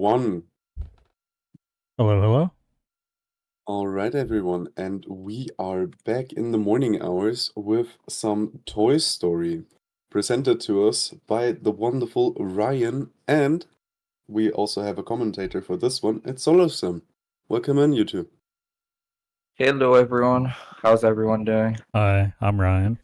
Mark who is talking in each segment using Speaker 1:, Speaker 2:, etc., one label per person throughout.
Speaker 1: 1.
Speaker 2: Hello, hello.
Speaker 1: All right, everyone, and we are back in the morning hours with some Toy Story presented to us by the wonderful Ryan, and we also have a commentator for this one. It's Solosim. Welcome in, you two.
Speaker 3: Hello everyone, how's everyone doing?
Speaker 2: Hi, I'm Ryan.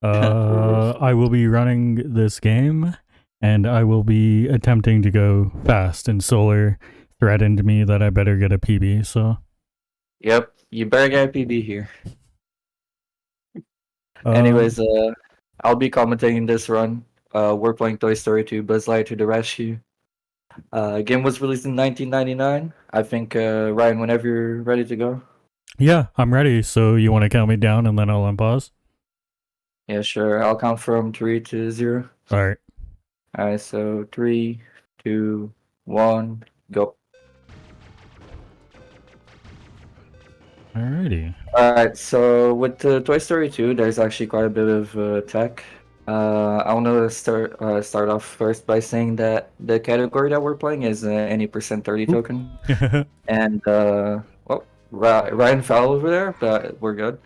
Speaker 1: Perfect.
Speaker 2: I will be running this game, and I will be attempting to go fast. And Solar threatened me that I better get a PB. So,
Speaker 3: Yep, you better get a PB here.
Speaker 2: um,
Speaker 3: Anyways, I'll be commentating this run. We're playing Toy Story 2 Buzz Lightyear to the Rescue. Game was released in 1999. I think, Ryan, whenever you're ready to go.
Speaker 2: yeah, I'm ready. So you want to count me down, and then I'll unpause.
Speaker 3: Yeah, sure. I'll count from 3 to 0.
Speaker 2: All right.
Speaker 3: Alright, so 3, 2, 1, go.
Speaker 2: Alrighty.
Speaker 3: Alright, so with Toy Story 2, there's actually quite a bit of tech. I want to start off first by saying that the category that we're playing is any percent 30
Speaker 2: Oop.
Speaker 3: token. And, well, Ryan fell over there, but we're good.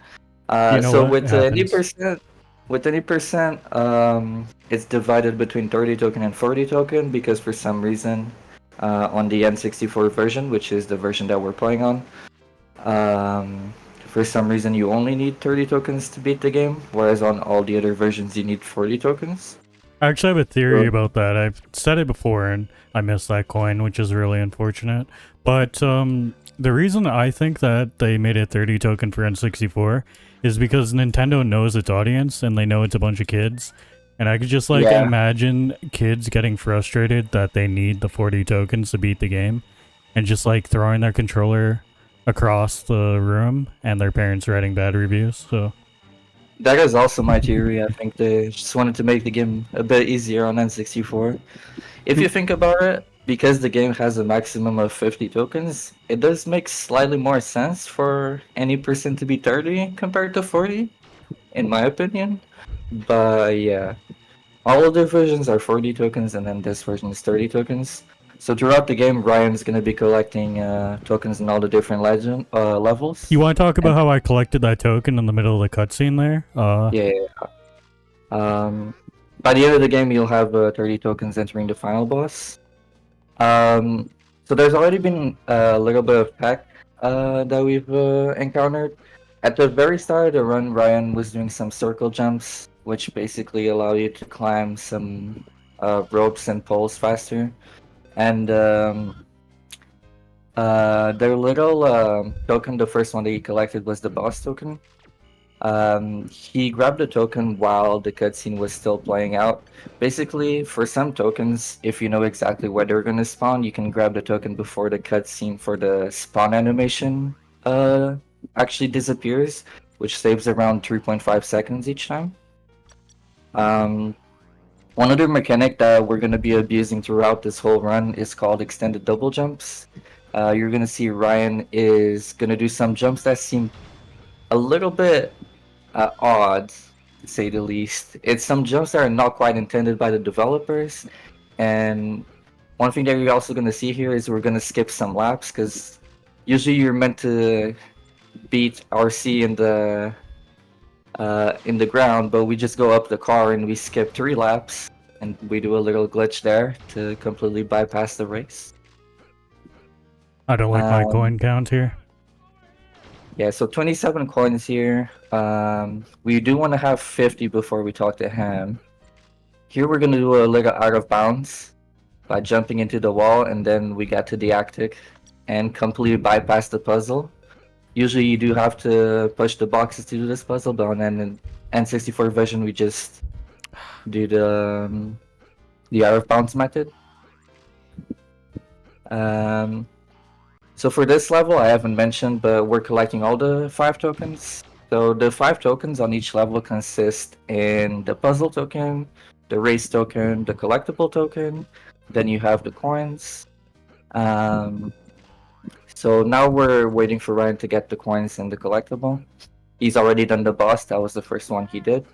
Speaker 2: You know
Speaker 3: So
Speaker 2: what? It happens.
Speaker 3: with any percent, it's divided between 30 token and 40 token because for some reason, on the N64 version, which is the version that we're playing on, um, for some reason, you only need 30 tokens to beat the game, whereas on all the other versions, you need 40 tokens.
Speaker 2: I actually have a theory
Speaker 3: So,
Speaker 2: about that. I've said it before, and I missed that coin, which is really unfortunate. But the reason I think that they made it 30 token for N64 is because Nintendo knows its audience, and they know it's a bunch of kids. And I could just like
Speaker 3: yeah,
Speaker 2: imagine kids getting frustrated that they need the 40 tokens to beat the game, and just like throwing their controller across the room, and their parents writing bad reviews. So
Speaker 3: that is also my theory. I think they just wanted to make the game a bit easier on N64. If you think about it, because the game has a maximum of 50 tokens, it does make slightly more sense for any person to be 30 compared to 40, in my opinion. But yeah, all of their versions are 40 tokens, and then this version is 30 tokens. So throughout the game, Ryan's gonna be collecting tokens in all the different
Speaker 2: you
Speaker 3: levels.
Speaker 2: want to talk about
Speaker 3: And
Speaker 2: how I collected that token in the middle of the cutscene there?
Speaker 3: yeah, um, by the end of the game, you'll have 30 tokens entering the final boss. Um, so there's already been a little bit of tech that we've encountered. At the very start of the run, Ryan was doing some circle jumps, which basically allow you to climb some ropes and poles faster. And their little token, the first one that he collected was the boss token. He grabbed the token while the cutscene was still playing out. Basically, for some tokens, if you know exactly where they're gonna spawn, you can grab the token before the cutscene for the spawn animation uh, actually disappears, which saves around 3.5 seconds each time. Um, One other mechanic that we're gonna be abusing throughout this whole run is called extended double jumps. You're gonna see Ryan is gonna do some jumps that seem a little bit odd, to say the least. It's some jumps that are not quite intended by the developers, and one thing that you're also gonna see here is we're gonna skip some laps because usually you're meant to beat RC in the ground, but we just go up the car and we skip 3 laps, and we do a little glitch there to completely bypass the race.
Speaker 2: I don't like my
Speaker 3: Um,
Speaker 2: coin count here.
Speaker 3: yeah, so 27 coins here. We do want to have 50 before we talk to him. Here we're gonna do a little out of bounds by jumping into the wall, and then we get to the Arctic and completely bypass the puzzle. Usually you do have to push the boxes to do this puzzle, but on N64 version we just do the out of bounds method. Um, so for this level, I haven't mentioned, but we're collecting all the 5 tokens. So the 5 tokens on each level consist in the puzzle token, the race token, the collectible token, then you have the coins. Um, so now we're waiting for Ryan to get the coins and the collectible. He's already done the boss, that was the first one he did.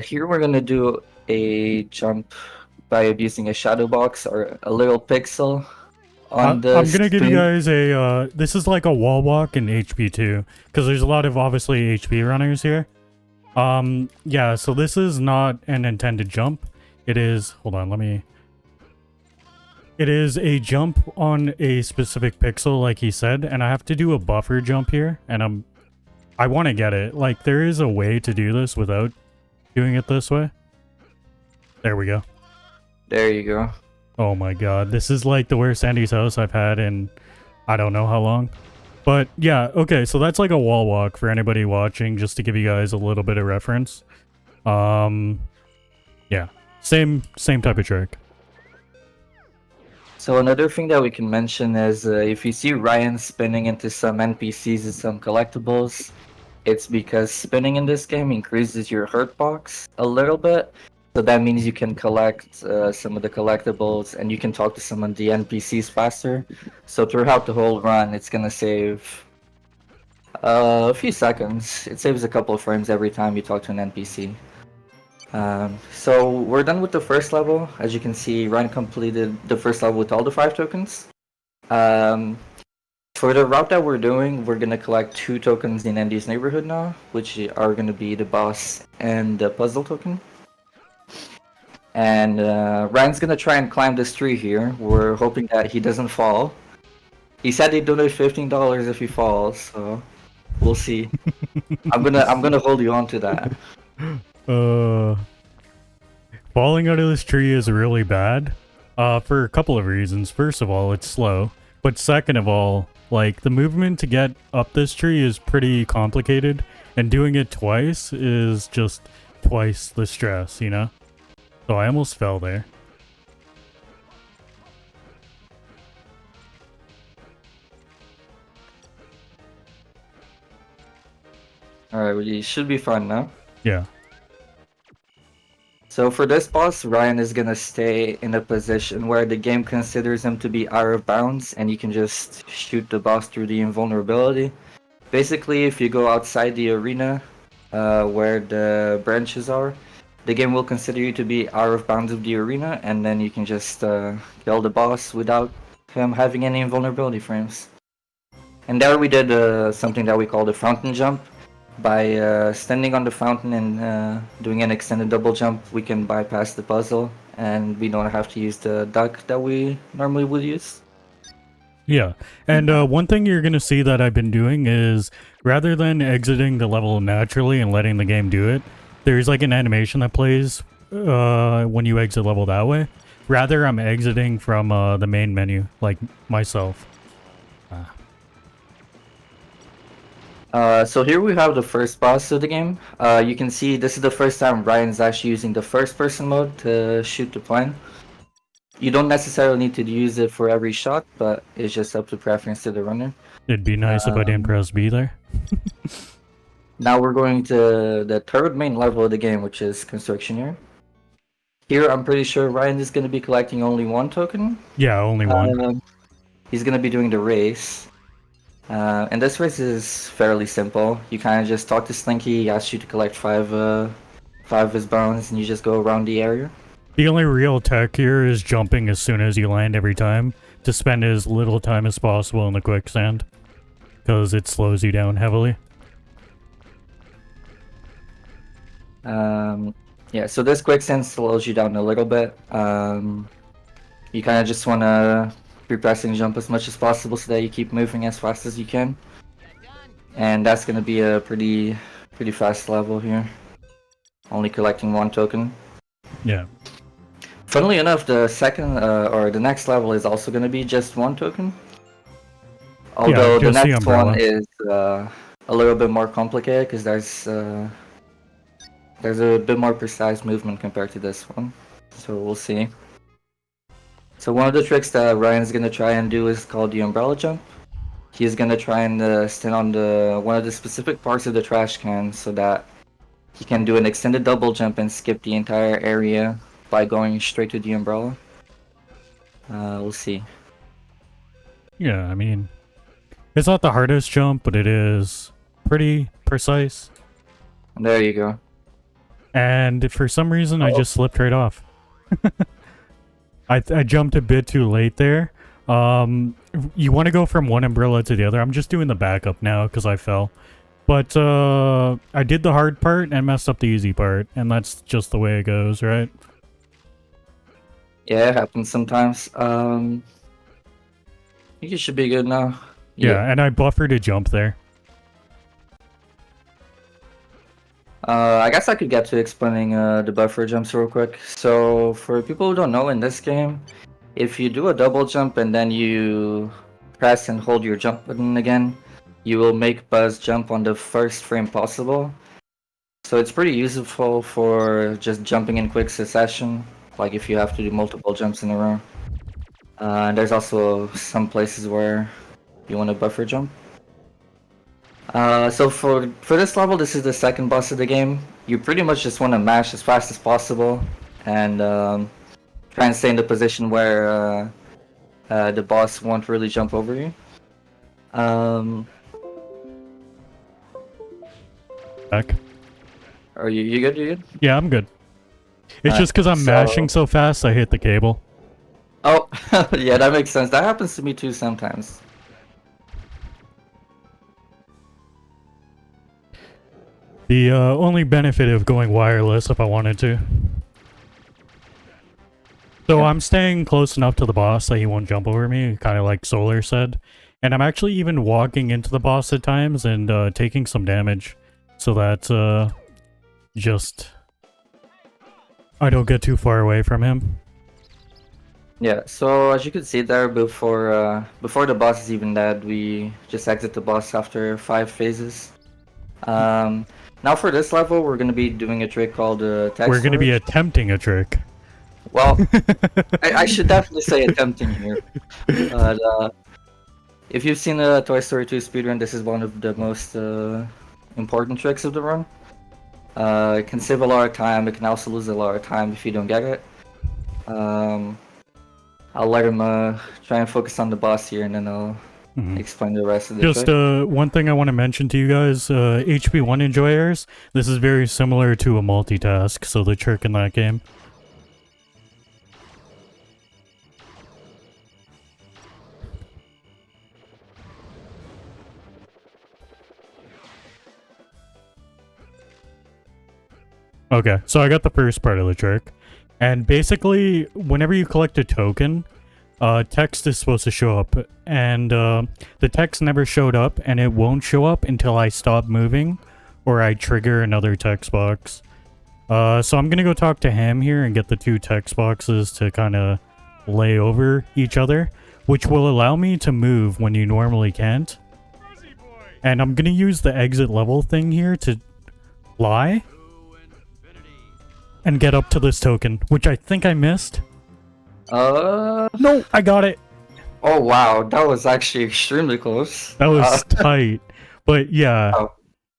Speaker 3: Here we're gonna do a jump by using a shadow box or a little pixel on the
Speaker 2: I'm gonna give you
Speaker 3: screen.
Speaker 2: guys a, this is like a wall walk in HP 2, because there's a lot of obviously HP runners here. Yeah, so this is not an intended jump. It is, hold on, it is a jump on a specific pixel, like he said, and I have to do a buffer jump here, and I want to get it. Like, there is a way to do this without doing it this way. There we go.
Speaker 3: There you go.
Speaker 2: Oh my god, this is like the worst Andy's house I've had in I don't know how long. But yeah, okay, so that's like a wall walk for anybody watching, just to give you guys a little bit of reference. Yeah, same type of trick.
Speaker 3: So another thing that we can mention is if you see Ryan spinning into some NPCs and some collectibles, it's because spinning in this game increases your hurt box a little bit. So that means you can collect some of the collectibles and you can talk to some of the NPCs faster. So throughout the whole run, it's gonna save a few seconds. It saves a couple of frames every time you talk to an NPC. So we're done with the first level. As you can see, Ryan completed the first level with all the 5 tokens. For the route that we're doing, we're gonna collect 2 tokens in Andy's neighborhood now, which are gonna be the boss and the puzzle token. And Ryan's gonna try and climb this tree here. We're hoping that he doesn't fall. He said he'd donate $15 if he falls, so we'll see. I'm gonna hold you on to that.
Speaker 2: Falling out of this tree is really bad. For a couple of reasons. First of all, it's slow. But second of all, like, the movement to get up this tree is pretty complicated. And doing it twice is just twice the stress, you know? So I almost fell there.
Speaker 3: Alright, we should be fine now.
Speaker 2: Yeah.
Speaker 3: So for this boss, Ryan is gonna stay in a position where the game considers him to be out of bounds and you can just shoot the boss through the invulnerability. Basically, if you go outside the arena where the branches are, the game will consider you to be out of bounds of the arena, and then you can just kill the boss without him having any invulnerability frames. And there we did something that we call the fountain jump. By standing on the fountain and doing an extended double jump, we can bypass the puzzle, and we don't have to use the duck that we normally would use.
Speaker 2: Yeah, and one thing you're going to see that I've been doing is, rather than exiting the level naturally and letting the game do it, there's like an animation that plays when you exit level that way. Rather, I'm exiting from the main menu, like myself.
Speaker 3: So here we have the first boss of the game. You can see this is the first time Ryan's actually using the first person mode to shoot the plane. You don't necessarily need to use it for every shot, but it's just up to preference to the runner.
Speaker 2: It'd be nice if I didn't press B there.
Speaker 3: Now we're going to the third main level of the game, which is Construction Yard. Here, I'm pretty sure Ryan is going to be collecting only 1 token.
Speaker 2: Yeah, only one.
Speaker 3: He's going to be doing the race. And this race is fairly simple. You kind of just talk to Slinky, he asks you to collect 5 of his bones, and you just go around the area.
Speaker 2: The only real tech here is jumping as soon as you land every time, to spend as little time as possible in the quicksand, because it slows you down heavily.
Speaker 3: Yeah, so this quicksand slows you down a little bit. You kind of just want to be pressing jump as much as possible so that you keep moving as fast as you can. And that's going to be a pretty fast level here. Only collecting 1 token.
Speaker 2: Yeah.
Speaker 3: Funnily enough, the second or the next level is also going to be just 1 token. Although the next one is a little bit more complicated because there's a bit more precise movement compared to this one. So we'll see. So one of the tricks that Ryan's going to try and do is called the umbrella jump. He's going to try and stand on one of the specific parts of the trash can so that he can do an extended double jump and skip the entire area by going straight to the umbrella. We'll see.
Speaker 2: Yeah, I mean, it's not the hardest jump, but it is pretty precise.
Speaker 3: There you go.
Speaker 2: And for some reason, I just slipped right off. I jumped a bit too late there. You want to go from one umbrella to the other. I'm just doing the backup now because I fell. But I did the hard part and messed up the easy part, and that's just the way it goes, right?
Speaker 3: Yeah, it happens sometimes. I think you should be good now.
Speaker 2: Yeah, and I buffered a jump there.
Speaker 3: I guess I could get to explaining the buffer jumps real quick. So, for people who don't know, in this game, if you do a double jump and then you press and hold your jump button again, you will make Buzz jump on the first frame possible. So it's pretty useful for just jumping in quick succession, like if you have to do multiple jumps in a row. And there's also some places where you want to buffer jump. So for this level, this is the second boss of the game. You pretty much just want to mash as fast as possible and try and stay in the position where the boss won't really jump over you.
Speaker 2: Back.
Speaker 3: Are you good? You good?
Speaker 2: Yeah, I'm good. It's just because I'm mashing so fast, I hit the cable.
Speaker 3: Oh, yeah, that makes sense. That happens to me too sometimes.
Speaker 2: The only benefit of going wireless if I wanted to. So
Speaker 3: Yeah.
Speaker 2: I'm staying close enough to the boss that he won't jump over me, kind of like Solar said. And I'm actually even walking into the boss at times and taking some damage. So that just... I don't get too far away from him.
Speaker 3: Yeah, so as you can see there, before the boss is even dead, we just exit the boss after 5 phases. Now for this level, we're going to be doing a trick called text
Speaker 2: We're going to be
Speaker 3: storage.
Speaker 2: attempting a trick.
Speaker 3: Well, I should definitely say attempting here. But if you've seen a Toy Story 2 speedrun, this is one of the most important tricks of the run. It can save a lot of time, it can also lose a lot of time if you don't get it. I'll let him try and focus on the boss here, and then I'll explain the rest of the
Speaker 2: Just
Speaker 3: trick.
Speaker 2: one thing I want to mention to you guys, HP1 enjoyers, this is very similar to a multitask, so the trick in that game. Okay, so I got the first part of the trick. And basically, whenever you collect a token, text is supposed to show up. And the text never showed up, and it won't show up until I stop moving or I trigger another text box. So I'm gonna go talk to him here and get the 2 text boxes to kind of lay over each other, which will allow me to move when you normally can't. And I'm gonna use the exit level thing here to fly and get up to this token, which I think I missed. No, I got it.
Speaker 3: Oh wow, that was actually extremely close.
Speaker 2: That was tight. But yeah,
Speaker 3: Oh.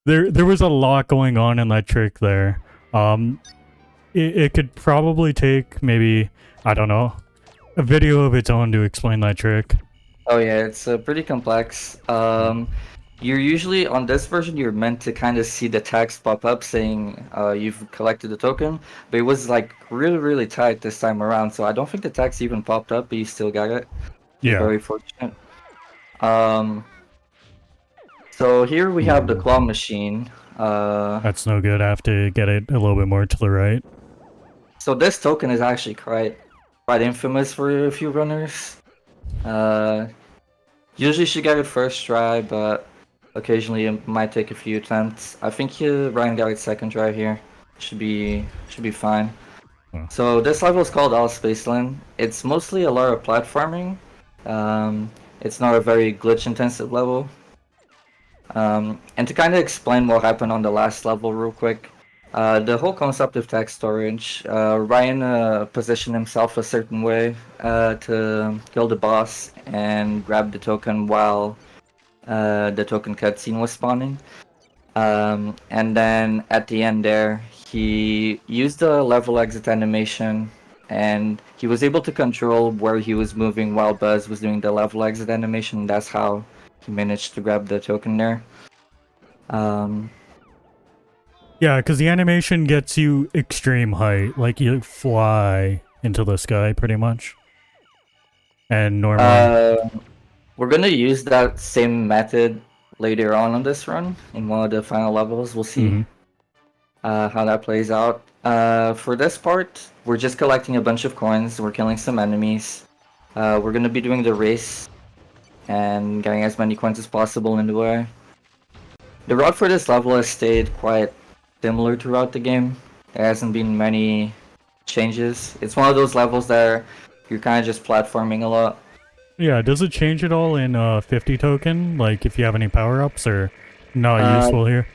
Speaker 2: there was a lot going on in that trick there. It could probably take maybe, I don't know, a video of its own to explain that trick.
Speaker 3: Oh yeah, it's pretty complex. You're usually, on this version, you're meant to kind of see the text pop up saying you've collected the token, but it was like really tight this time around, so I don't think the text even popped up, but you still got it.
Speaker 2: Yeah.
Speaker 3: Very fortunate. So here we have the claw machine.
Speaker 2: That's no good. I have to get it a little bit more to the right.
Speaker 3: So this token is actually quite infamous for a few runners. Usually you should get it first try, but occasionally it might take a few attempts. I think Ryan got it second try here. Should be fine.
Speaker 2: Huh.
Speaker 3: So this level is called All Space Land. It's mostly a lot of platforming. It's not a very glitch intensive level. And to kind of explain what happened on the last level real quick, the whole concept of text storage, Ryan positioned himself a certain way to kill the boss and grab the token while the token cutscene was spawning. And then at the end there, he used the level exit animation, and he was able to control where he was moving while Buzz was doing the level exit animation. That's how he managed to grab the token there.
Speaker 2: Yeah, because the animation gets you extreme height, like you fly into the sky pretty much. And normally,
Speaker 3: We're gonna use that same method later on this run in one of the final levels. We'll see
Speaker 2: Mhm.
Speaker 3: how that plays out. For this part, we're just collecting a bunch of coins. We're killing some enemies. We're gonna be doing the race and getting as many coins as possible in the way. The route for this level has stayed quite similar throughout the game. There hasn't been many changes. It's one of those levels that you're kind of just platforming a lot.
Speaker 2: yeah, does it change at all in 50 token? Like if you have any power-ups or not
Speaker 3: Uh,
Speaker 2: useful here?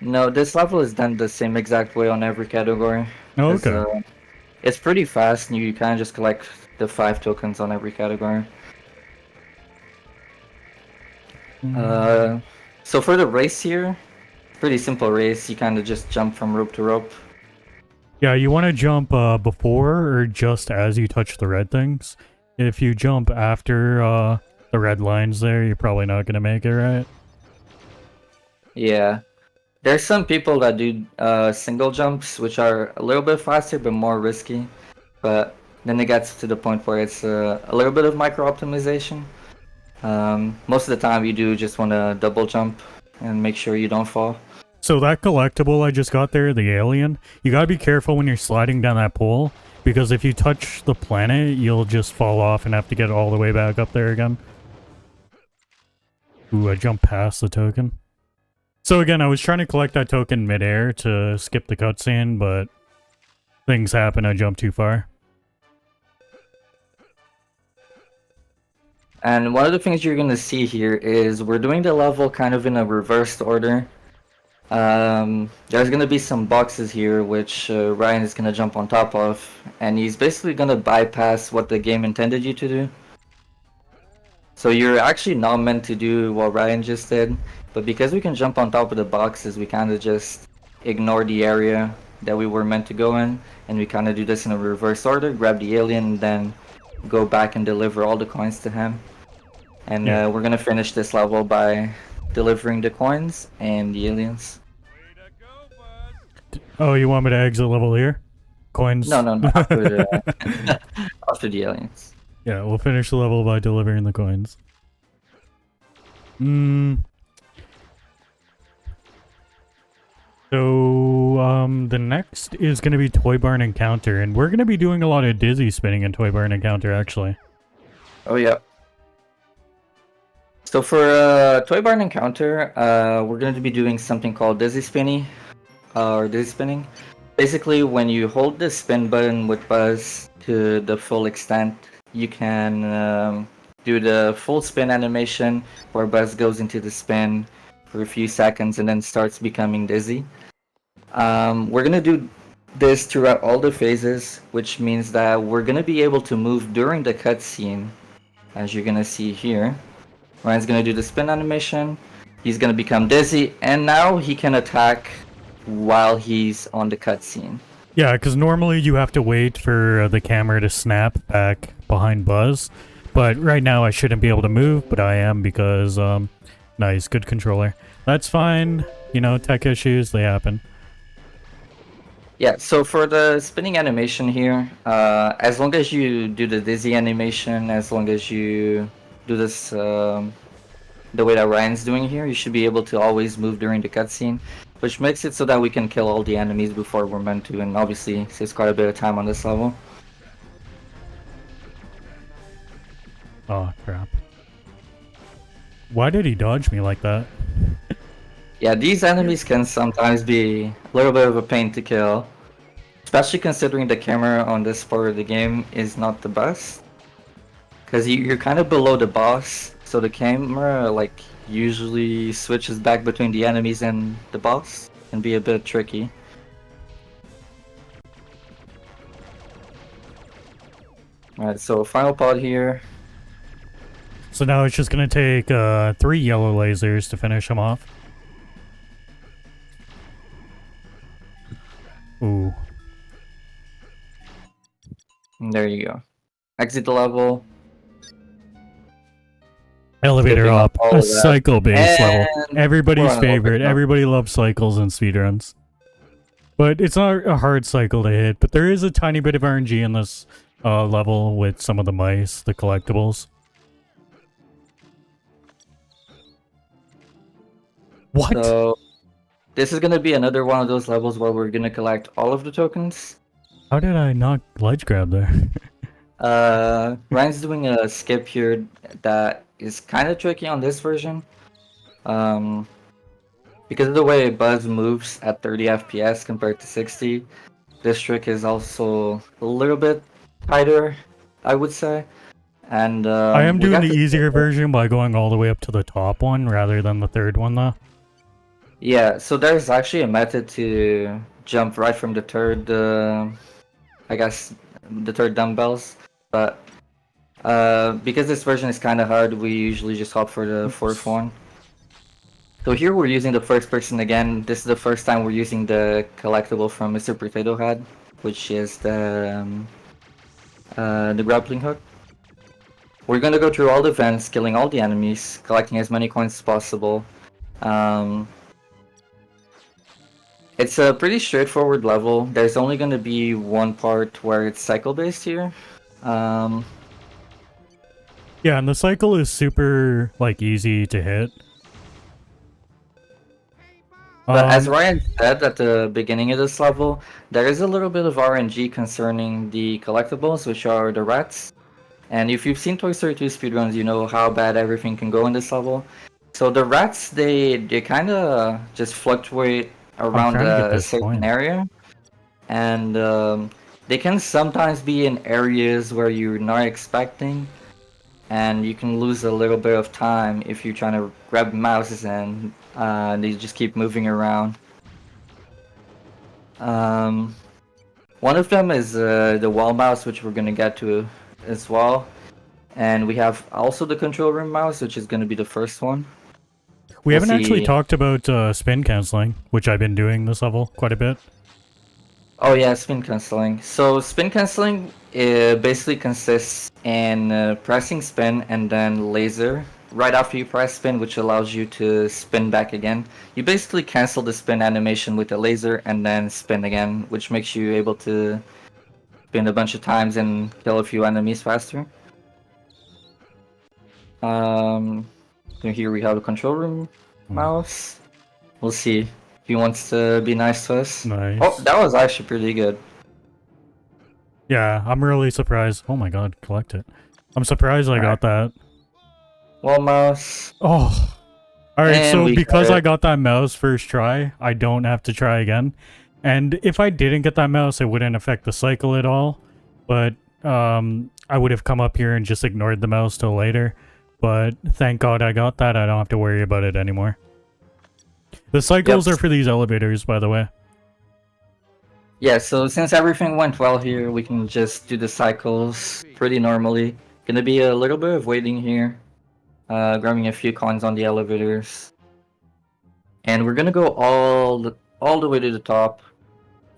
Speaker 3: no, this level is done the same exact way on every category.
Speaker 2: Oh,
Speaker 3: 'Cause,
Speaker 2: okay.
Speaker 3: it's pretty fast and you kind of just collect the 5 tokens on every category.
Speaker 2: Mm.
Speaker 3: Uh, so for the race here, pretty simple race. You kind of just jump from rope to rope.
Speaker 2: Yeah, you want to jump before or just as you touch the red things. If you jump after the red lines there, you're probably not going to make it, right?
Speaker 3: Yeah. There's some people that do single jumps, which are a little bit faster but more risky. But then it gets to the point where it's a little bit of micro optimization. Most of the time, you do just want to double jump and make sure you don't fall.
Speaker 2: So that collectible I just got there, the alien, you gotta be careful when you're sliding down that pole, because if you touch the planet, you'll just fall off and have to get all the way back up there again. Ooh, I jumped past the token. So again, I was trying to collect that token midair to skip the cutscene, but things happen, I jumped too far.
Speaker 3: And one of the things you're going to see here is we're doing the level kind of in a reversed order. There's going to be some boxes here which Ryan is going to jump on top of, and he's basically going to bypass what the game intended you to do. So you're actually not meant to do what Ryan just did, but because we can jump on top of the boxes, we kind of just ignore the area that we were meant to go in, and we kind of do this in a reverse order, grab the alien, and then go back and deliver all the coins to him. And
Speaker 2: Yeah.
Speaker 3: we're gonna finish this level by delivering the coins and the aliens.
Speaker 2: Oh, you want me to exit level here? Coins?
Speaker 3: No, after the after the aliens.
Speaker 2: Yeah, we'll finish the level by delivering the coins. So, the next is going to be Toy Barn Encounter, and we're going to be doing a lot of dizzy spinning in Toy Barn Encounter, actually.
Speaker 3: Oh yeah. So for Toy Barn Encounter, we're going to be doing something called dizzy spinning, or dizzy spinning. Basically, when you hold the spin button with Buzz to the full extent, you can do the full spin animation where Buzz goes into the spin for a few seconds and then starts becoming dizzy. We're gonna do this throughout all the phases, which means that we're gonna be able to move during the cutscene, as you're gonna see here. Ryan's gonna do the spin animation, he's gonna become dizzy, and now he can attack while he's on the cutscene.
Speaker 2: Yeah, because normally you have to wait for the camera to snap back behind Buzz, but right now I shouldn't be able to move, but I am because, nice, good controller. That's fine, you know, tech issues, they happen.
Speaker 3: Yeah, so for the spinning animation here, as long as you do the dizzy animation, as long as you do this the way that Ryan's doing here, you should be able to always move during the cutscene, which makes it so that we can kill all the enemies before we're meant to, and obviously saves quite a bit of time on this level.
Speaker 2: Oh, crap. Why did he dodge me like that?
Speaker 3: Yeah, these enemies can sometimes be a little bit of a pain to kill, especially considering the camera on this part of the game is not the best. Because you're kind of below the boss, so the camera like usually switches back between the enemies and the boss, can be a bit tricky. Alright, so final pod here.
Speaker 2: So now it's just gonna take 3 yellow lasers to finish him off. Ooh.
Speaker 3: And there you go. Exit the level.
Speaker 2: Elevator
Speaker 3: Skipping
Speaker 2: up.
Speaker 3: all
Speaker 2: A
Speaker 3: of that.
Speaker 2: cycle-based level.
Speaker 3: And
Speaker 2: Everybody's
Speaker 3: we're on a little
Speaker 2: favorite.
Speaker 3: bit now.
Speaker 2: Everybody loves cycles and speedruns. But it's not a hard cycle to hit, but there is a tiny bit of RNG in this level with some of the mice, the collectibles. What?
Speaker 3: So this is gonna be another one of those levels where we're gonna collect all of the tokens.
Speaker 2: How did I not ledge grab there?
Speaker 3: Ryan's doing a skip here that is kind of tricky on this version. Because of the way Buzz moves at 30 FPS compared to 60, this trick is also a little bit tighter, I would say. And
Speaker 2: I am
Speaker 3: we
Speaker 2: doing
Speaker 3: got
Speaker 2: the
Speaker 3: to
Speaker 2: easier version by going all the way up to the top one rather than the third one though.
Speaker 3: Yeah, so there's actually a method to jump right from the third, I guess, the third dumbbells. But because this version is kind of hard, we usually just hop for the fourth one. So here we're using the first person again. This is the first time we're using the collectible from Mr. Potato Head, which is the grappling hook. We're gonna go through all the vents, killing all the enemies, collecting as many coins as possible. It's a pretty straightforward level. There's only gonna be one part where it's cycle based here.
Speaker 2: Yeah, and the cycle is super like easy to hit.
Speaker 3: But as Ryan said at the beginning of this level, there is a little bit of RNG concerning the collectibles, which are the rats. And if you've seen Toy Story 2 speedruns, you know how bad everything can go in this level. So the rats, they kind of just fluctuate around
Speaker 2: trying to get
Speaker 3: a
Speaker 2: this
Speaker 3: certain
Speaker 2: coin.
Speaker 3: area. And they can sometimes be in areas where you're not expecting. And you can lose a little bit of time if you're trying to grab mouses and they just keep moving around. One of them is the wall mouse, which we're gonna get to as well, and we have also the control room mouse, which is gonna be the first one.
Speaker 2: We
Speaker 3: We'll
Speaker 2: haven't actually
Speaker 3: see.
Speaker 2: talked about spin canceling, which I've been doing this level quite a bit.
Speaker 3: Oh yeah, spin canceling. So spin canceling basically consists in pressing spin and then laser right after you press spin, which allows you to spin back again. You basically cancel the spin animation with the laser and then spin again, which makes you able to spin a bunch of times and kill a few enemies faster. So here we have a control room mouse. We'll see if he wants to be nice to us.
Speaker 2: Nice.
Speaker 3: Oh, that was actually pretty good.
Speaker 2: Yeah, I'm really surprised. Oh my god, collect it. I'm surprised I got that.
Speaker 3: Well, mouse.
Speaker 2: Oh. Alright,
Speaker 3: And
Speaker 2: so
Speaker 3: we
Speaker 2: because
Speaker 3: got
Speaker 2: I
Speaker 3: it.
Speaker 2: got that mouse first try, I don't have to try again. And if I didn't get that mouse, it wouldn't affect the cycle at all. But I would have come up here and just ignored the mouse till later. But thank god I got that. I don't have to worry about it anymore. The cycles are for these elevators, by the way.
Speaker 3: Yeah, so since everything went well here, we can just do the cycles pretty normally. Gonna be a little bit of waiting here. Grabbing a few coins on the elevators. And we're gonna go all the way to the top.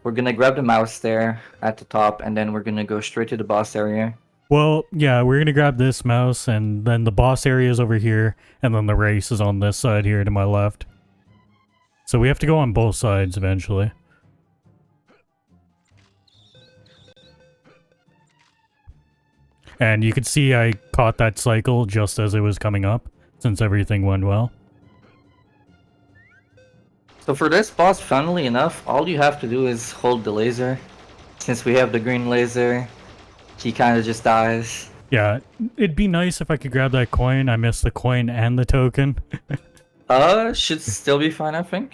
Speaker 3: We're gonna grab the mouse there at the top, and then we're gonna go straight to the boss area.
Speaker 2: Well, yeah, we're gonna grab this mouse, and then the boss area is over here, and then the race is on this side here to my left. So we have to go on both sides eventually. And you can see I caught that cycle just as it was coming up, since everything went well.
Speaker 3: So for this boss, funnily enough, all you have to do is hold the laser. Since we have the green laser, he kind of just dies.
Speaker 2: Yeah, it'd be nice if I could grab that coin. I missed the coin and the token.
Speaker 3: Should still be fine, I think.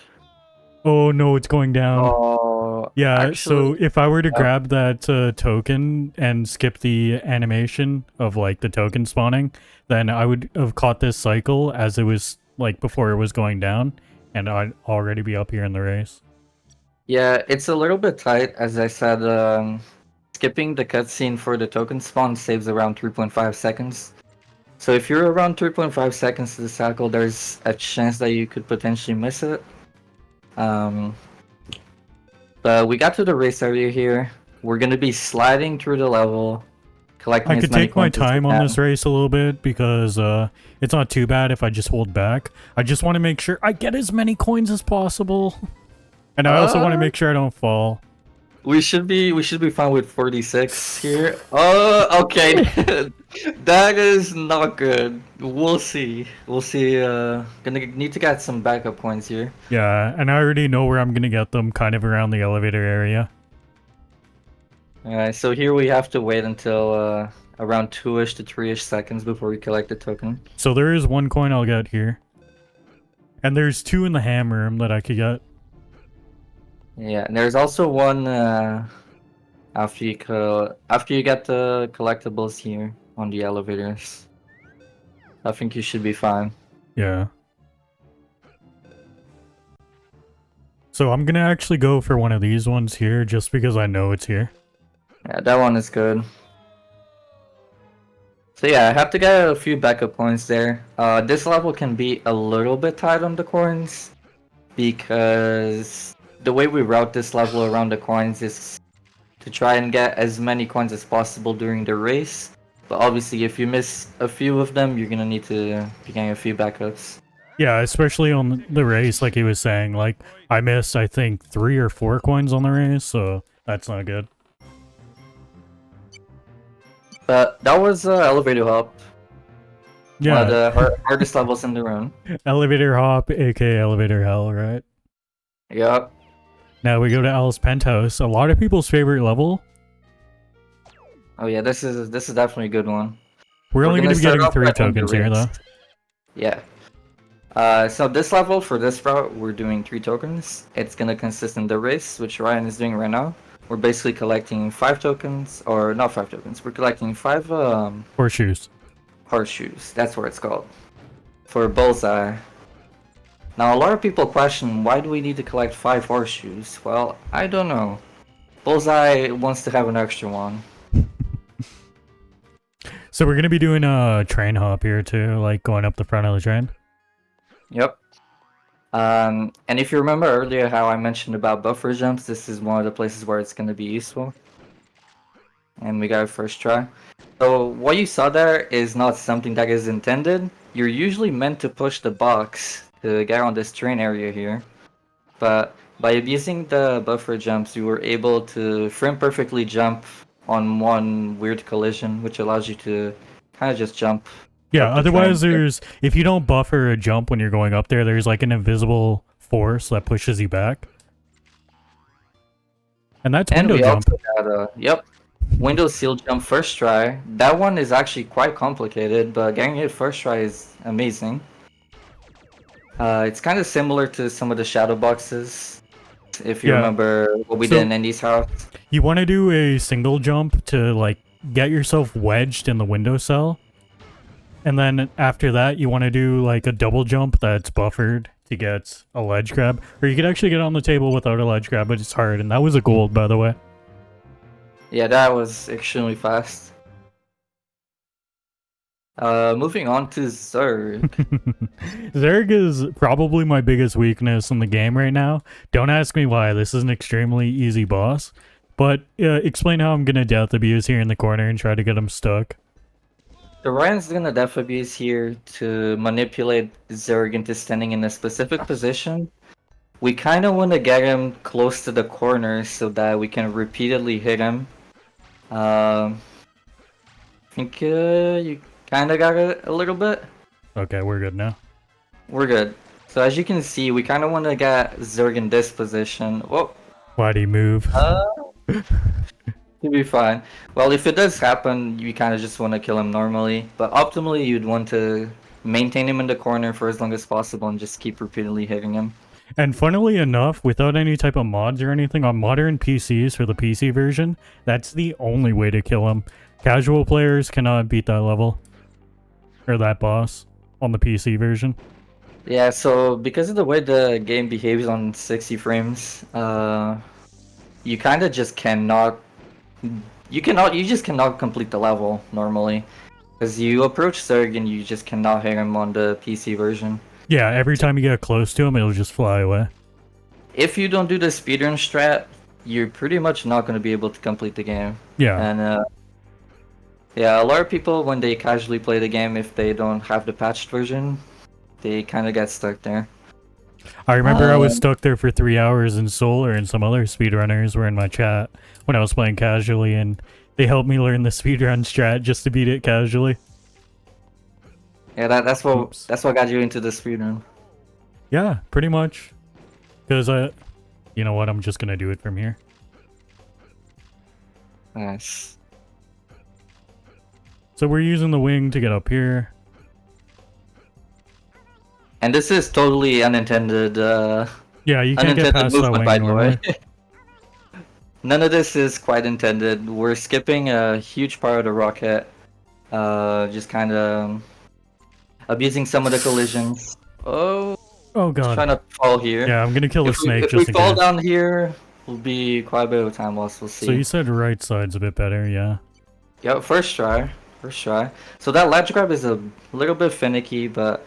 Speaker 2: Oh no, it's going down.
Speaker 3: Oh,
Speaker 2: Yeah,
Speaker 3: actually,
Speaker 2: so if I were to grab that token and skip the animation of like the token spawning, then I would have caught this cycle as it was like before it was going down, and I'd already be up here in the race.
Speaker 3: yeah, it's a little bit tight, as I said. Skipping the cutscene for the token spawn saves around 3.5 seconds. So if you're around 3.5 seconds to the cycle, there's a chance that you could potentially miss it. But we got to the race area here. We're gonna be sliding through the level, collecting
Speaker 2: I
Speaker 3: as
Speaker 2: could
Speaker 3: many
Speaker 2: take my
Speaker 3: coins as we
Speaker 2: time on
Speaker 3: can.
Speaker 2: this race a little bit because it's not too bad if I just hold back. I just want to make sure I get as many coins as possible. And I also want to make sure I don't fall.
Speaker 3: We should be fine with 46 here. Oh, okay. That is not good. We'll see. We'll see. Gonna need to get some backup points here.
Speaker 2: Yeah, and I already know where I'm gonna get them, kind of around the elevator area.
Speaker 3: Alright, so here we have to wait until around 2-ish to 3-ish seconds before we collect the token.
Speaker 2: So there is one coin I'll get here. And there's 2 in the ham room that I could get.
Speaker 3: Yeah, and there's also one after you get the collectibles here on the elevators. I think you should be fine.
Speaker 2: Yeah. So I'm gonna actually go for one of these ones here, just because I know it's here.
Speaker 3: Yeah, that one is good. So yeah, I have to get a few backup points there. This level can be a little bit tight on the coins, because the way we route this level around the coins is to try and get as many coins as possible during the race. But obviously, if you miss a few of them, you're gonna need to be getting a few backups.
Speaker 2: Yeah, especially on the race, like he was saying. Like, I missed, I think, 3 or 4 coins on the race, so that's not good.
Speaker 3: But that was elevator hop.
Speaker 2: Yeah.
Speaker 3: One of the hardest levels in the run.
Speaker 2: Elevator hop, aka elevator hell, right?
Speaker 3: Yep.
Speaker 2: Now we go to Al's penthouse. A lot of people's favorite level.
Speaker 3: Oh yeah, this is definitely a good one.
Speaker 2: We're only going to be
Speaker 3: start
Speaker 2: getting
Speaker 3: off
Speaker 2: 3
Speaker 3: by
Speaker 2: tokens here, though.
Speaker 3: Yeah. So this level, for this route, we're doing 3 tokens. It's gonna consist in the race, which Ryan is doing right now. We're basically collecting 5 tokens, or not 5 tokens. We're collecting 5
Speaker 2: Horseshoes.
Speaker 3: horseshoes. That's what it's called. For bullseye. Now a lot of people question, why do we need to collect 5 horseshoes? Well, I don't know. Bullseye wants to have an extra one.
Speaker 2: So we're going to be doing a train hop here, too, like going up the front of the train.
Speaker 3: Yep. And if you remember earlier how I mentioned about buffer jumps, this is one of the places where it's going to be useful. And we got our first try. So what you saw there is not something that is intended. You're usually meant to push the box to get on this train area here. But by abusing the buffer jumps, you were able to frame perfectly jump on one weird collision, which allows you to kind of just jump.
Speaker 2: Yeah,
Speaker 3: up the
Speaker 2: otherwise
Speaker 3: train.
Speaker 2: there's... If you don't buffer a jump when you're going up there, there's like an invisible force that pushes you back. And that's
Speaker 3: And
Speaker 2: window
Speaker 3: we
Speaker 2: jump.
Speaker 3: also got window seal jump first try. That one is actually quite complicated, but getting it first try is amazing. It's kind of similar to some of the shadow boxes, if you
Speaker 2: Yeah.
Speaker 3: remember what we
Speaker 2: So-
Speaker 3: did in Andy's house.
Speaker 2: You want to do a single jump to like get yourself wedged in the window cell. And then after that, you want to do like a double jump that's buffered to get a ledge grab. Or you could actually get on the table without a ledge grab, but it's hard. And that was a gold, by the way.
Speaker 3: Yeah, that was extremely fast. Moving on to Zerg.
Speaker 2: Zerg is probably my biggest weakness in the game right now. Don't ask me why. This is an extremely easy boss. But explain how I'm going to death abuse here in the corner and try to get him stuck.
Speaker 3: So Ryan's gonna death abuse here to manipulate Zerg into standing in a specific position. We kind of want to get him close to the corner so that we can repeatedly hit him. I think you kind of got it a little bit.
Speaker 2: Okay, we're good now.
Speaker 3: We're good. So as you can see, we kind of want to get Zerg in this position. Whoa.
Speaker 2: Why'd he move?
Speaker 3: He'll be fine. Well, if it does happen, you kind of just want to kill him normally. But optimally, you'd want to maintain him in the corner for as long as possible and just keep repeatedly hitting him.
Speaker 2: And funnily enough, without any type of mods or anything, on modern PCs for the PC version, that's the only way to kill him. Casual players cannot beat that level. Or that boss on the PC version.
Speaker 3: Yeah, so because of the way the game behaves on 60 frames, you kind of just cannot... You just cannot complete the level normally. Because you approach Zerg and you just cannot hit him on the PC version.
Speaker 2: Yeah, every time you get close to him, it'll just fly away.
Speaker 3: If you don't do the speedrun strat, you're pretty much not going to be able to complete the game.
Speaker 2: Yeah.
Speaker 3: And yeah, a lot of people, when they casually play the game, if they don't have the patched version, they kind of get stuck there.
Speaker 2: I remember I was
Speaker 3: Um,
Speaker 2: stuck there for 3 hours in Solar, and some other speedrunners were in my chat when I was playing casually, and they helped me learn the speedrun strat just to beat it casually.
Speaker 3: yeah, that's
Speaker 2: Oops.
Speaker 3: that's what got you into the speedrun.
Speaker 2: Yeah, pretty much. Because you know what? I'm just gonna do it from here.
Speaker 3: Nice.
Speaker 2: So we're using the wing to get up here.
Speaker 3: And this is totally unintended.
Speaker 2: Yeah, you can't get
Speaker 3: Unintended
Speaker 2: past that
Speaker 3: movement,
Speaker 2: wing
Speaker 3: by the way.
Speaker 2: normally.
Speaker 3: None of this is quite intended. We're skipping a huge part of the rocket. Just kind of abusing some of the collisions. Oh,
Speaker 2: Oh
Speaker 3: just
Speaker 2: god.
Speaker 3: trying to fall here.
Speaker 2: Yeah, I'm gonna kill a snake
Speaker 3: If we
Speaker 2: just in
Speaker 3: fall
Speaker 2: case.
Speaker 3: down here, will be quite a bit of time lost. We'll
Speaker 2: So
Speaker 3: see.
Speaker 2: you said right side's a bit better, yeah.
Speaker 3: Yeah, first try. First try. So that ledge grab is a little bit finicky, but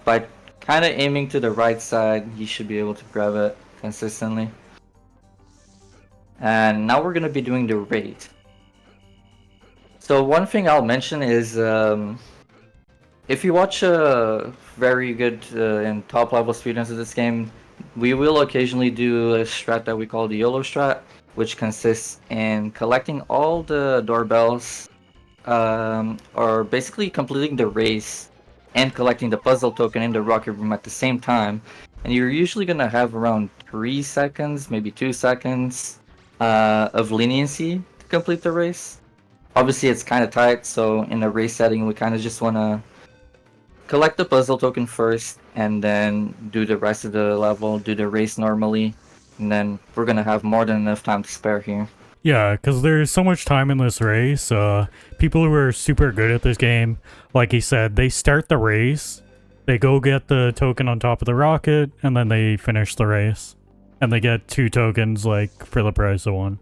Speaker 3: by kind of aiming to the right side, you should be able to grab it consistently. And now we're gonna be doing the raid. So one thing I'll mention is if you watch very good and top level speedruns of this game, we will occasionally do a strat that we call the YOLO strat, which consists in collecting all the doorbells, or basically completing the race and collecting the puzzle token in the rocket room at the same time. And you're usually gonna have around 3 seconds, maybe 2 seconds of leniency to complete the race. Obviously, it's kind of tight, so in a race setting, we kind of just want to collect the puzzle token first and then do the rest of the level, do the race normally, and then we're gonna have more than enough time to spare here.
Speaker 2: Yeah, because there's so much time in this race. People who are super good at this game, like he said, they start the race, they go get the token on top of the rocket, and then they finish the race. And they get 2 tokens, like, for the price of 1.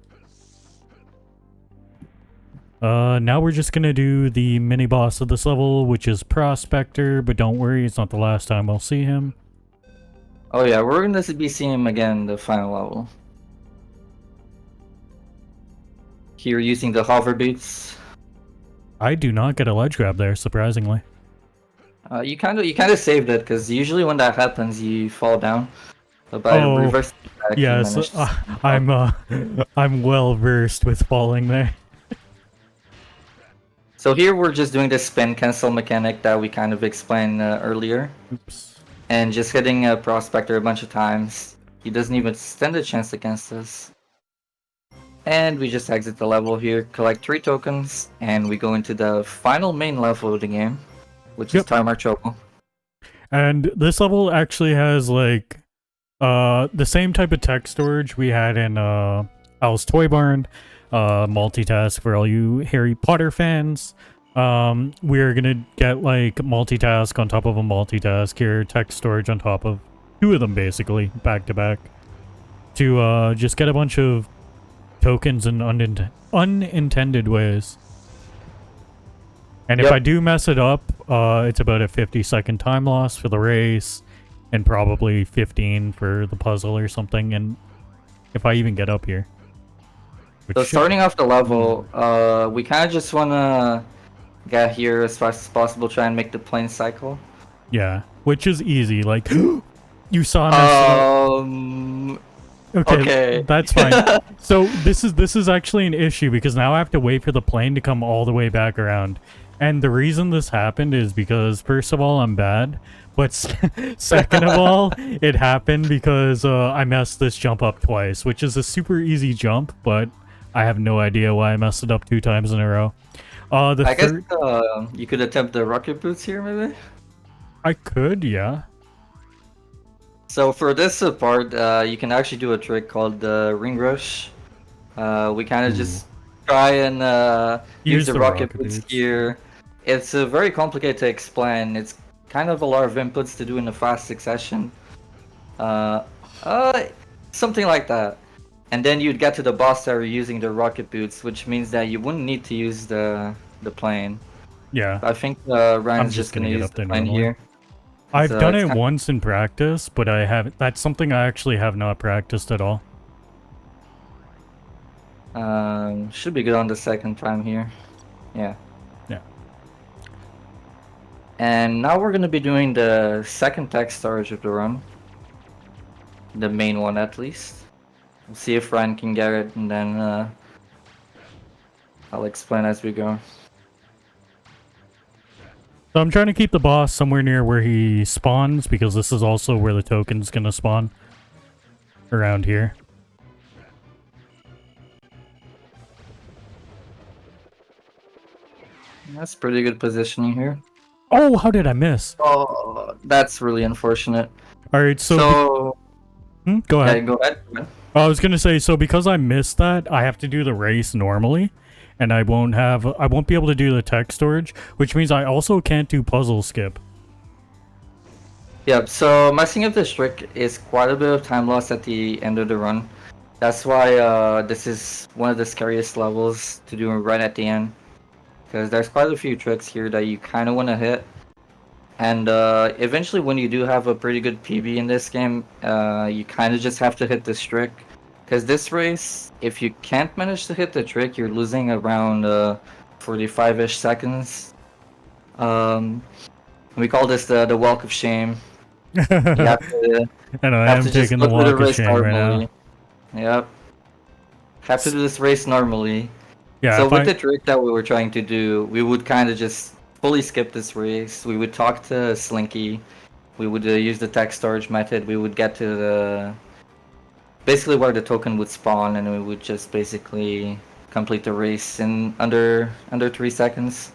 Speaker 2: Now we're just gonna do the mini-boss of this level, which is Prospector, but don't worry, it's not the last time we'll see him.
Speaker 3: Oh yeah, we're gonna be seeing him again in the final level. Here using the hover boots.
Speaker 2: I do not get a ledge grab there, surprisingly.
Speaker 3: You kind of saved it because usually when that happens, you fall down. But by
Speaker 2: Oh,
Speaker 3: reversing back, you
Speaker 2: yes,
Speaker 3: managed to
Speaker 2: I'm well versed with falling there.
Speaker 3: So here we're just doing the spin cancel mechanic that we kind of explained earlier.
Speaker 2: Oops.
Speaker 3: And just hitting a prospector a bunch of times. He doesn't even stand a chance against us. And we just exit the level here, collect 3 tokens, and we go into the final main level of the game, which is Time Trouble.
Speaker 2: And this level actually has, like, the same type of text storage we had in Al's Toy Barn. Multitask for all you Harry Potter fans. We're gonna get, like, multitask on top of a multitask here, text storage on top of 2 of them, basically, back to back, to just get a bunch of tokens in unintended ways. And if I do mess it up, it's about a 50-second time loss for the race, and probably 15 for the puzzle or something, and if I even get up here.
Speaker 3: So starting off the level, we kind of just want to get here as fast as possible, try and make the plane cycle.
Speaker 2: Yeah, which is easy, like, you saw me. Okay, that's fine. So this is actually an issue because now I have to wait for the plane to come all the way back around. And the reason this happened is because, first of all, I'm bad, but second of all, it happened because I messed this jump up twice, which is a super easy jump, but I have no idea why I messed it up 2 times in a row. I
Speaker 3: guess you could attempt the rocket boots here, maybe?
Speaker 2: I could, yeah.
Speaker 3: So for this part, you can actually do a trick called the ring rush. We kind of just try and use the rocket boots here. It's very complicated to explain. It's kind of a lot of inputs to do in a fast succession. Something like that. And then you'd get to the boss area using the rocket boots, which means that you wouldn't need to use the plane.
Speaker 2: Yeah.
Speaker 3: I think Ryan's just gonna use the plane here.
Speaker 2: I've done it once in practice, but I haven't. That's something I actually have not practiced at all.
Speaker 3: Should be good on the second time here. Yeah.
Speaker 2: Yeah.
Speaker 3: And now we're gonna be doing the second text storage of the run. the main one at least. We'll see if Ryan can get it, and then I'll explain as we go.
Speaker 2: So I'm trying to keep the boss somewhere near where he spawns, because this is also where the token's gonna spawn. Around here.
Speaker 3: That's pretty good positioning here.
Speaker 2: Oh, how did I miss?
Speaker 3: Oh, that's really unfortunate.
Speaker 2: Alright, so... Go ahead.
Speaker 3: Yeah, go ahead.
Speaker 2: I was gonna say, so because I missed that, I have to do the race normally, and I won't be able to do the tech storage, which means I also can't do puzzle skip.
Speaker 3: Yeah, so messing up this trick is quite a bit of time loss at the end of the run. That's why this is one of the scariest levels to do right at the end. Because there's quite a few tricks here that you kind of want to hit. And eventually when you do have a pretty good PB in this game, you kind of just have to hit this trick. Because this race, if you can't manage to hit the trick, you're losing around 45-ish seconds. We call this the walk of shame. You have to,
Speaker 2: I know, I
Speaker 3: have
Speaker 2: am
Speaker 3: to just
Speaker 2: taking
Speaker 3: go
Speaker 2: the
Speaker 3: through
Speaker 2: walk
Speaker 3: the
Speaker 2: of
Speaker 3: race
Speaker 2: shame right
Speaker 3: normally.
Speaker 2: now.
Speaker 3: Yep. Have to do this race normally.
Speaker 2: Yeah,
Speaker 3: So with the trick that we were trying to do, we would kind of just fully skip this race. We would talk to Slinky. We would use the tech storage method. We would get to the basically where the token would spawn, and we would just basically complete the race in under 3 seconds.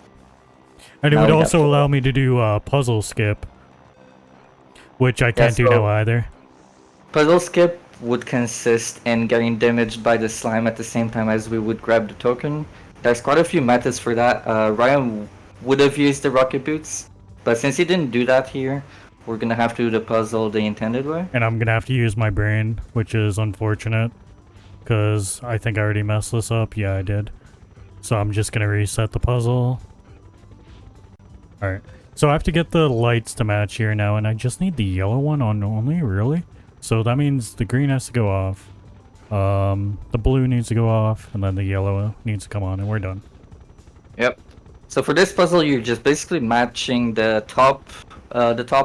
Speaker 2: And it
Speaker 3: Now
Speaker 2: would
Speaker 3: we have
Speaker 2: also
Speaker 3: to-
Speaker 2: allow me to do puzzle skip, which I can't do
Speaker 3: so-
Speaker 2: now either.
Speaker 3: Puzzle skip would consist in getting damaged by the slime at the same time as we would grab the token. There's quite a few methods for that. Ryan would have used the rocket boots, but since he didn't do that here, we're gonna have to do the puzzle the intended way.
Speaker 2: And I'm gonna have to use my brain, which is unfortunate, because I think I already messed this up. Yeah, I did. So I'm just gonna reset the puzzle. Alright, so I have to get the lights to match here now, and I just need the yellow one on only, really? So that means the green has to go off, the blue needs to go off, and then the yellow needs to come on, and we're done.
Speaker 3: Yep. So for this puzzle, you're just basically matching the top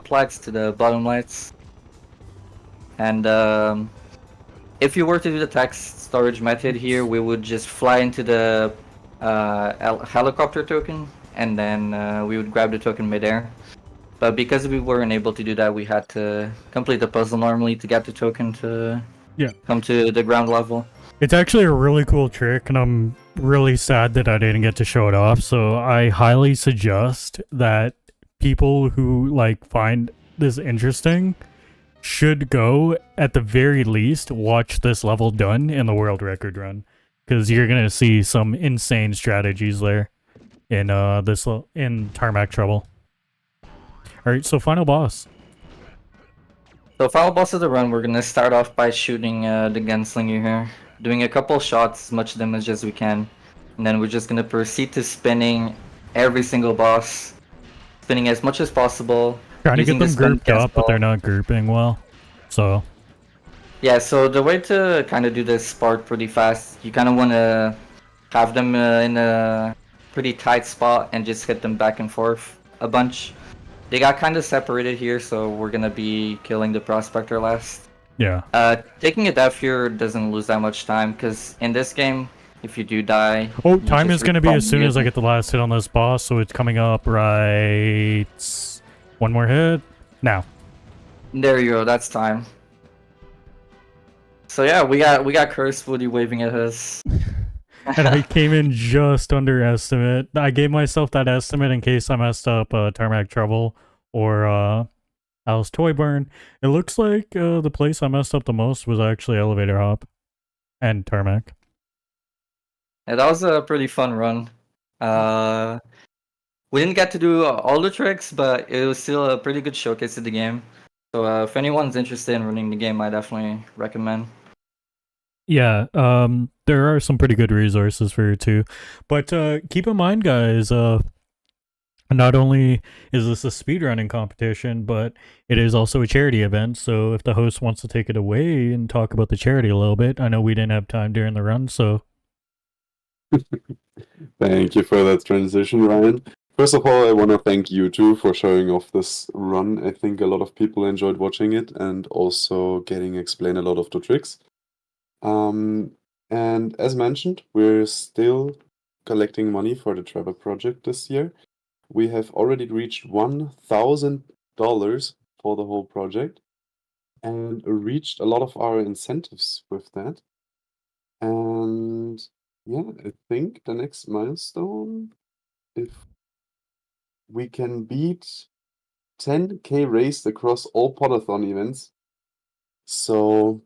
Speaker 3: lights to the bottom lights. And if you were to do the text storage method here, we would just fly into the helicopter token, and then we would grab the token midair. But because we weren't able to do that, we had to complete the puzzle normally to get the token to come to the ground level.
Speaker 2: It's actually a really cool trick, and I'm really sad that I didn't get to show it off, so I highly suggest that people who find this interesting should go, at the very least, watch this level done in the world record run, because you're gonna see some insane strategies there in in Tarmac Trouble. Alright, so final boss.
Speaker 3: So final boss of the run, we're gonna start off by shooting the gunslinger here, doing a couple shots, as much damage as we can, and then we're just gonna proceed to spinning every single boss, spinning as much as possible.
Speaker 2: Trying to get
Speaker 3: using the
Speaker 2: them
Speaker 3: spin
Speaker 2: grouped up, but
Speaker 3: cancel.
Speaker 2: they're not grouping well. So
Speaker 3: Yeah, so the way to kind of do this part pretty fast, you kind of want to have them in a pretty tight spot and just hit them back and forth a bunch. They got kind of separated here, so we're gonna be killing the prospector last.
Speaker 2: yeah.
Speaker 3: Taking a death here doesn't lose that much time, because in this game, if you do die...
Speaker 2: Oh,
Speaker 3: you
Speaker 2: time
Speaker 3: just
Speaker 2: is going to be
Speaker 3: respawn
Speaker 2: as soon as I
Speaker 3: immediately.
Speaker 2: get the last hit on this boss, so it's coming up right... One more hit. Now.
Speaker 3: There you go, that's time. So yeah, we got Cursed Woody waving at us.
Speaker 2: And I came in just under estimate. I gave myself that estimate in case I messed up Tarmac Trouble or Alice Toy Barn. It looks like the place I messed up the most was actually Elevator Hop and Tarmac.
Speaker 3: Yeah, that was a pretty fun run. We didn't get to do all the tricks, but it was still a pretty good showcase of the game. So if anyone's interested in running the game, I definitely recommend.
Speaker 2: Yeah, there are some pretty good resources for you too. But keep in mind, guys, not only is this a speedrunning competition, but it is also a charity event. So if the host wants to take it away and talk about the charity a little bit, I know we didn't have time during the run, so...
Speaker 1: Thank you for that transition, Ryan. First of all, I want to thank you too for showing off this run. I think a lot of people enjoyed watching it and also getting explained a lot of the tricks. Um, and as mentioned, we're still collecting money for the Trevor project this year. We have already reached $1,000 for the whole project and reached a lot of our incentives with that. And yeah, I think the next milestone, if we can beat 10K raised across all Potterthon events. So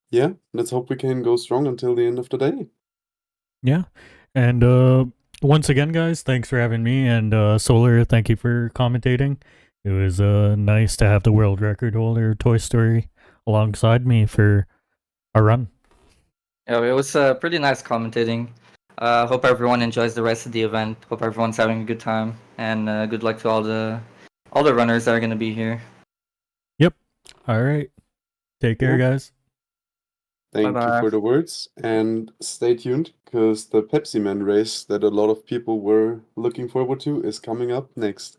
Speaker 1: yeah, let's hope we can go strong until the end of the day.
Speaker 2: Yeah. And once again, guys, thanks for having me. And Solar, thank you for commentating. It was nice to have the world record holder Toy Story alongside me for a run.
Speaker 3: Yeah, it was pretty nice commentating. Hope everyone enjoys the rest of the event. Hope everyone's having a good time, and good luck to all the runners that are gonna be here.
Speaker 2: Yep. All right. Take care,
Speaker 1: Yeah.
Speaker 2: guys.
Speaker 3: Bye
Speaker 1: Thank you
Speaker 3: bye.
Speaker 1: for the words and stay tuned because the Pepsi Man race that a lot of people were looking forward to is coming up next.